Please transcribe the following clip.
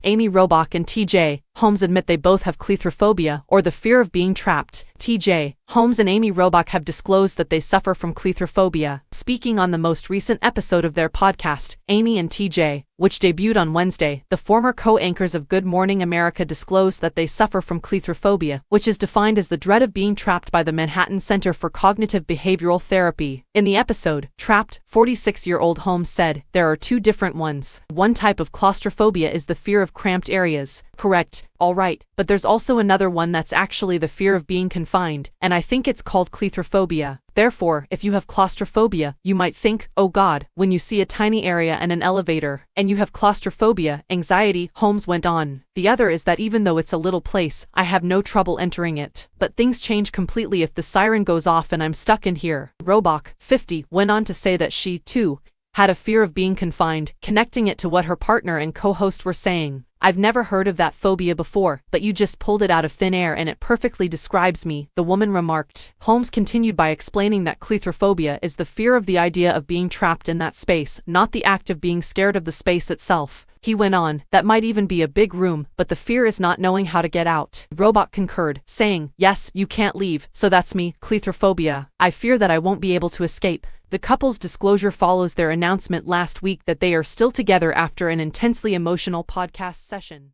Amy Robach and TJ Holmes admit they both have claustrophobia, or the fear of being trapped. TJ Holmes and Amy Robach have disclosed that they suffer from claustrophobia. Speaking on the most recent episode of their podcast, Amy and TJ, which debuted on Wednesday, the former co-anchors of Good Morning America disclosed that they suffer from claustrophobia, which is defined as the dread of being trapped by the Manhattan Center for Cognitive Behavioral Therapy. In the episode, Trapped, 46-year-old Holmes said, "There are two different ones. One type of claustrophobia is the fear of cramped areas." Correct. All right, but there's also another one that's actually the fear of being confined, and I think it's called claustrophobia. Therefore, if you have claustrophobia, you might think, oh God, when you see a tiny area and an elevator, and you have claustrophobia, anxiety, Holmes went on. The other is that even though it's a little place, I have no trouble entering it. But things change completely if the siren goes off and I'm stuck in here. Robach, 50, went on to say that she, too, had a fear of being confined, connecting it to what her partner and co-host were saying. "I've never heard of that phobia before, but you just pulled it out of thin air and it perfectly describes me," the woman remarked. Holmes continued by explaining that claustrophobia is the fear of the idea of being trapped in that space, not the act of being scared of the space itself. He went on, "That might even be a big room, but the fear is not knowing how to get out." Robach concurred, saying, "Yes, you can't leave, so that's me, claustrophobia. I fear that I won't be able to escape." The couple's disclosure follows their announcement last week that they are still together after an intensely emotional podcast session.